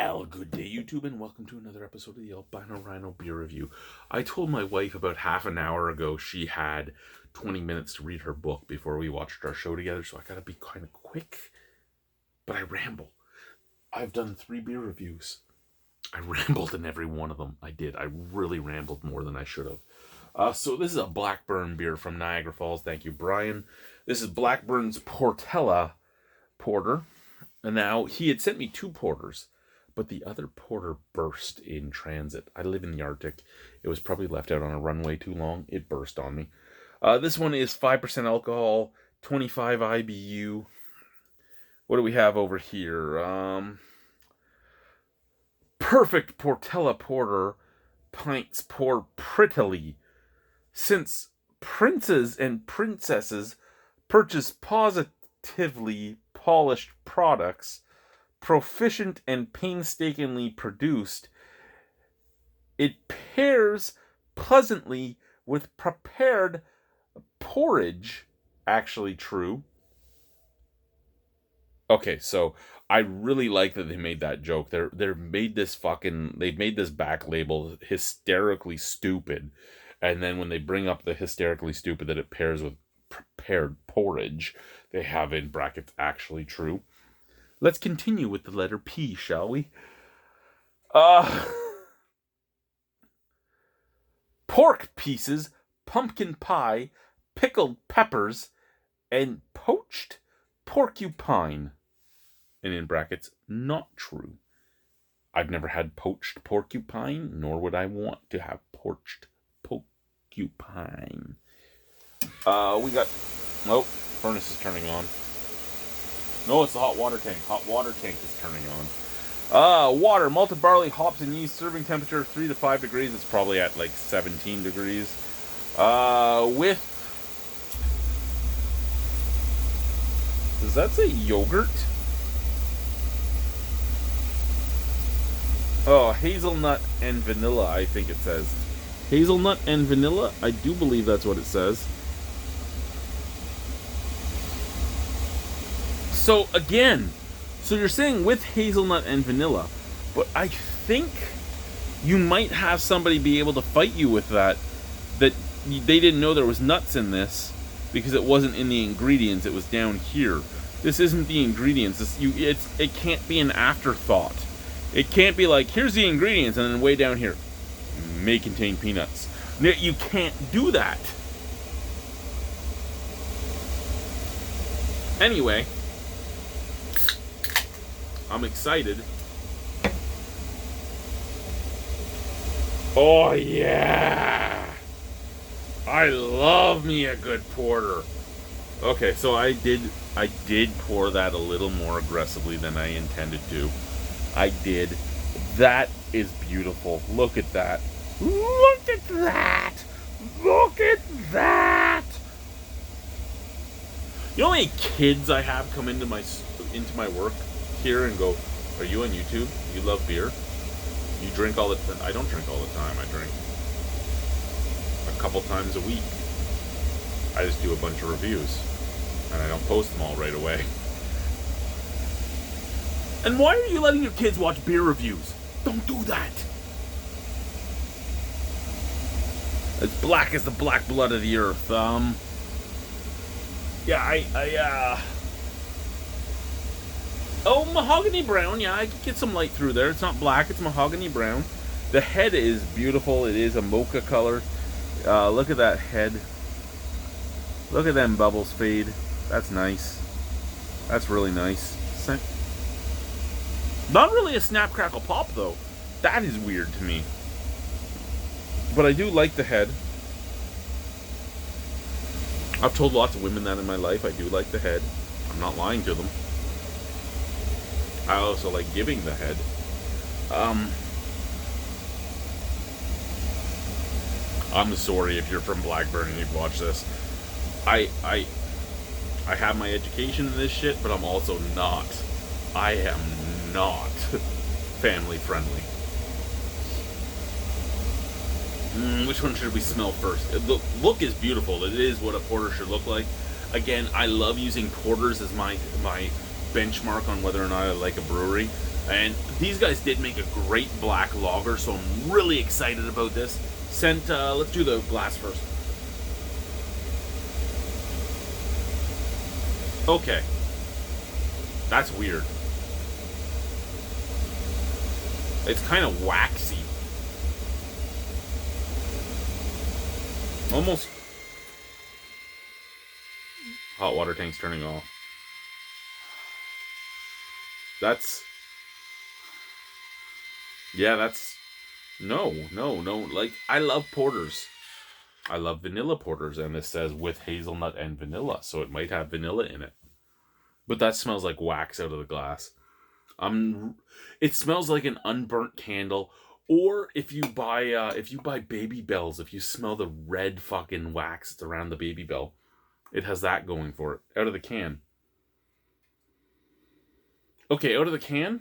Well, good day, YouTube, and welcome to another episode of the Albino Rhino Beer Review. I told my wife about half an hour ago she had 20 minutes to read her book before we watched our show together, so I gotta be kind of quick. But I ramble. I've done 3 beer reviews. I rambled in every one of them. I did. I really rambled more than I should have. So this is a Blackburn beer from Niagara Falls. Thank you, Brian. This is Blackburn's Portella Porter. And now, he had sent me 2 porters, but the other porter burst in transit. I live in the Arctic. It was probably left out on a runway too long. It burst on me. This one is 5% alcohol, 25 IBU. What do we have over here? Perfect Portella Porter, pints pour prettily. Since princes and princesses purchase positively polished products, proficient and painstakingly produced, it pairs pleasantly with prepared porridge. Actually true. Okay, so I really like that they made that joke. They've made this back label hysterically stupid, and then when they bring up the hysterically stupid that it pairs with prepared porridge, they have in brackets actually true. Let's continue with the letter P, shall we? Pork pieces, pumpkin pie, pickled peppers, and poached porcupine. And in brackets, not true. I've never had poached porcupine, nor would I want to have poached porcupine. We got... Oh, furnace is turning on. No, it's the hot water tank. Hot water tank is turning on. Water, malted barley, hops, and yeast. Serving temperature 3 to 5 degrees. It's probably at like 17 degrees. With... Does that say yogurt? Oh, hazelnut and vanilla, I think it says. Hazelnut and vanilla? I do believe that's what it says. So, again, so you're saying with hazelnut and vanilla, but I think you might have somebody be able to fight you with that they didn't know there was nuts in this because it wasn't in the ingredients, it was down here. This isn't the ingredients. It can't be an afterthought. It can't be like, here's the ingredients, and then way down here, may contain peanuts. You can't do that. Anyway, I'm excited. Oh yeah! I love me a good porter. Okay, so I did pour that a little more aggressively than I intended to. I did. That is beautiful. Look at that. Look at that. Look at that. You know how many kids I have come into my work here and go, "Are you on YouTube? You love beer? You drink all the time?" I don't drink all the time. I drink a couple times a week. I just do a bunch of reviews, and I don't post them all right away. And why are you letting your kids watch beer reviews? Don't do that. As black as the black blood of the earth. Yeah, Oh, mahogany brown. Yeah, I could get some light through there. It's not black, it's mahogany brown. The head is beautiful. It is a mocha color. Look at that head. Look at them bubbles fade. That's nice. That's really nice. Not really a snap, crackle, pop, though. That is weird to me. But I do like the head. I've told lots of women that in my life. I do like the head. I'm not lying to them. I also like giving the head. I'm sorry if you're from Blackburn and you've watched this. I have my education in this shit, but I'm also not. I am not family friendly. Which one should we smell first? The look is beautiful. It is what a porter should look like. Again, I love using porters as my benchmark on whether or not I like a brewery. And these guys did make a great black lager, so I'm really excited about this. Let's do the glass first. Okay. That's weird. It's kind of waxy. Almost. Hot water tank's turning off. Yeah, that's... No. Like, I love porters. I love vanilla porters, and this says with hazelnut and vanilla, so it might have vanilla in it. But that smells like wax out of the glass. It smells like an unburnt candle. Or if you buy Baby Bells, if you smell the red fucking wax that's around the Baby Bell, it has that going for it. Out of the can. Okay, out of the can,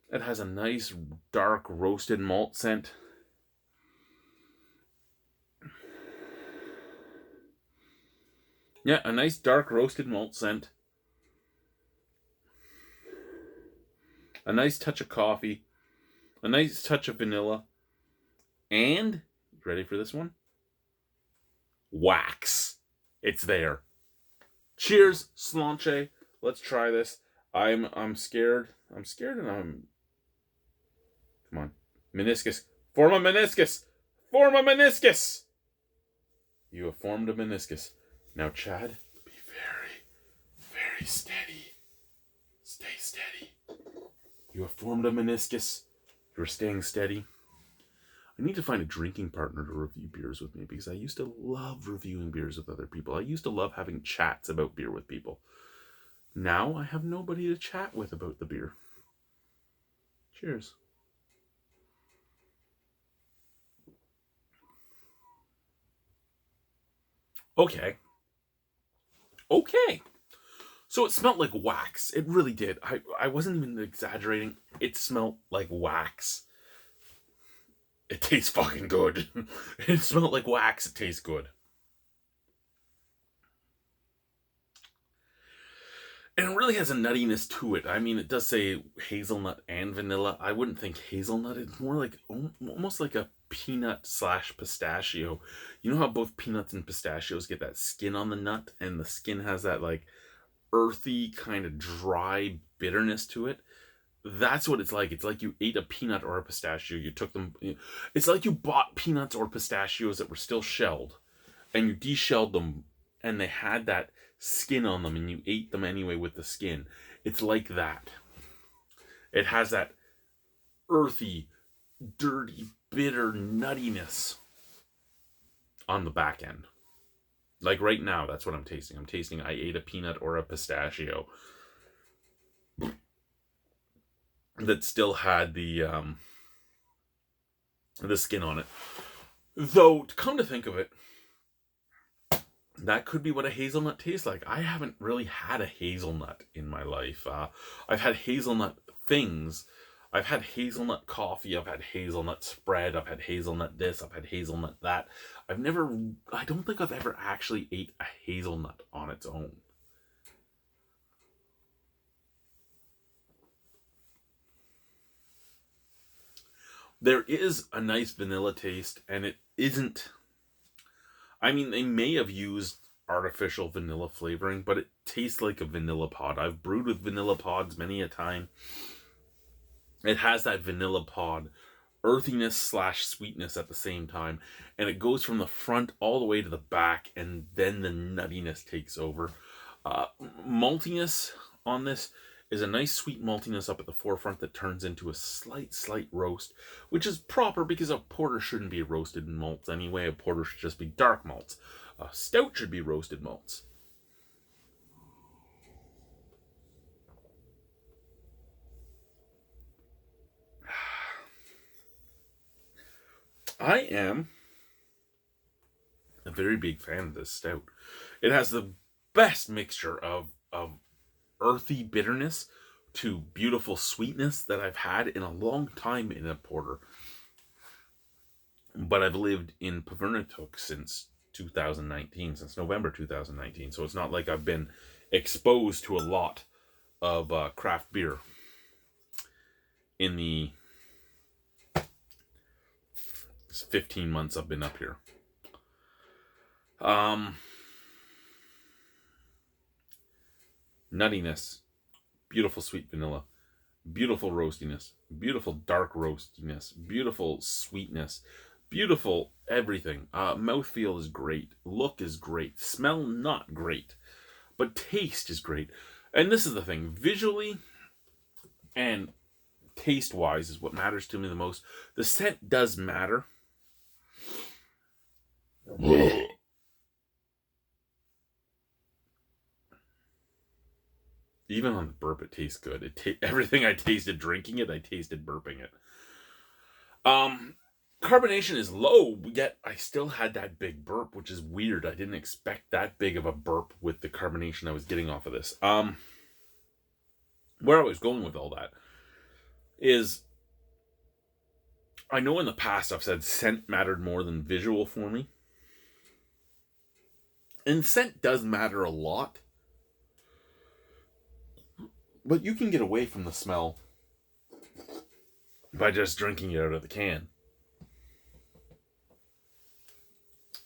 it has a nice dark roasted malt scent. Yeah, a nice dark roasted malt scent. A nice touch of coffee. A nice touch of vanilla. And, ready for this one? Wax. It's there. Cheers, Slanche. Let's try this. I'm scared. I'm scared and I'm... Come on. Meniscus. Form a meniscus! Form a meniscus! You have formed a meniscus. Now, Chad, be very, very steady. Stay steady. You have formed a meniscus. You're staying steady. I need to find a drinking partner to review beers with me, because I used to love reviewing beers with other people. I used to love having chats about beer with people. Now I have nobody to chat with about the beer. Cheers. Okay. So it smelled like wax. It really did. I wasn't even exaggerating. It smelled like wax. It tastes fucking good. It smelled like wax. It tastes good. And it really has a nuttiness to it. I mean, it does say hazelnut and vanilla. I wouldn't think hazelnut. It's more like almost like a peanut / pistachio. You know how both peanuts and pistachios get that skin on the nut, and the skin has that like earthy kind of dry bitterness to it? That's what it's like. It's like you ate a peanut or a pistachio. You took them. It's like you bought peanuts or pistachios that were still shelled, and you deshelled them, and they had that skin on them, and you ate them anyway with the skin. It's like that. It has that earthy, dirty, bitter nuttiness on the back end. Like right now, that's what I'm tasting. I'm tasting I ate a peanut or a pistachio that still had the skin on it. Though, to come to think of it, that could be what a hazelnut tastes like. I haven't really had a hazelnut in my life. I've had hazelnut things. I've had hazelnut coffee. I've had hazelnut spread. I've had hazelnut this. I've had hazelnut that. I don't think I've ever actually ate a hazelnut on its own. There is a nice vanilla taste, and it isn't... I mean, they may have used artificial vanilla flavoring, but it tastes like a vanilla pod. I've brewed with vanilla pods many a time. It has that vanilla pod earthiness / sweetness at the same time, and it goes from the front all the way to the back, and then the nuttiness takes over. Maltiness on this is a nice sweet maltiness up at the forefront that turns into a slight roast, which is proper because a porter shouldn't be roasted in malts anyway. A porter should just be dark malts. A stout should be roasted malts. I am a very big fan of this stout. It has the best mixture of earthy bitterness to beautiful sweetness that I've had in a long time in a porter. But I've lived in Pavernatook since 2019, since November 2019. So it's not like I've been exposed to a lot of craft beer in the 15 months I've been up here. Nuttiness, beautiful sweet vanilla, beautiful roastiness, beautiful dark roastiness, beautiful sweetness, beautiful everything. Mouthfeel is great, look is great, smell not great, but taste is great. And this is the thing, visually and taste-wise is what matters to me the most. The scent does matter. Even on the burp, it tastes good. Everything I tasted drinking it, I tasted burping it. Carbonation is low, yet I still had that big burp, which is weird. I didn't expect that big of a burp with the carbonation I was getting off of this. Where I was going with all that is, I know in the past I've said scent mattered more than visual for me. And scent does matter a lot. But you can get away from the smell by just drinking it out of the can.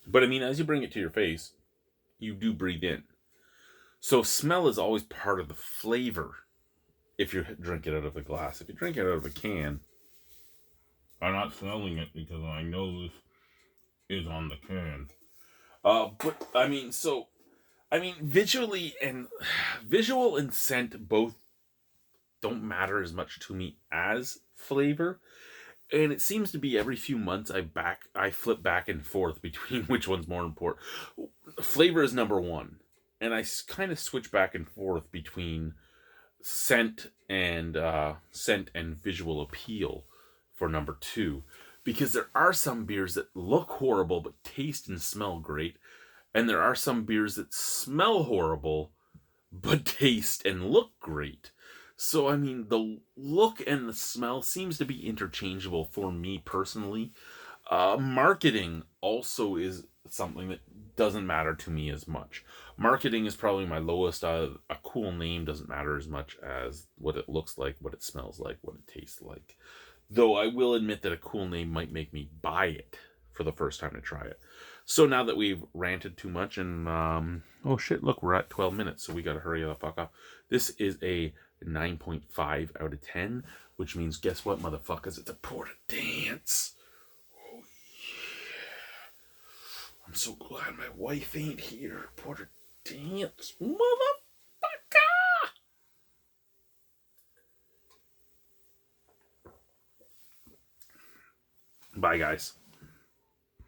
But I mean, as you bring it to your face, you do breathe in. So smell is always part of the flavor if you drink it out of a glass. If you drink it out of a can, I'm not smelling it because I know this is on the can. But I mean, visual and scent both don't matter as much to me as flavor. And it seems to be every few months I flip back and forth between which one's more important. Flavor is number one. And I kind of switch back and forth between scent and visual appeal for number two. Because there are some beers that look horrible but taste and smell great. And there are some beers that smell horrible but taste and look great. So, I mean, the look and the smell seems to be interchangeable for me personally. Marketing also is something that doesn't matter to me as much. Marketing is probably my lowest. A cool name doesn't matter as much as what it looks like, what it smells like, what it tastes like. Though I will admit that a cool name might make me buy it for the first time to try it. So now that we've ranted too much and, oh shit, look, we're at 12 minutes, so we gotta hurry the fuck up. This is a 9.5 out of 10, which means, guess what, motherfuckers? It's a porter dance. Oh, yeah. I'm so glad my wife ain't here. Porter dance, motherfucker. Bye, guys.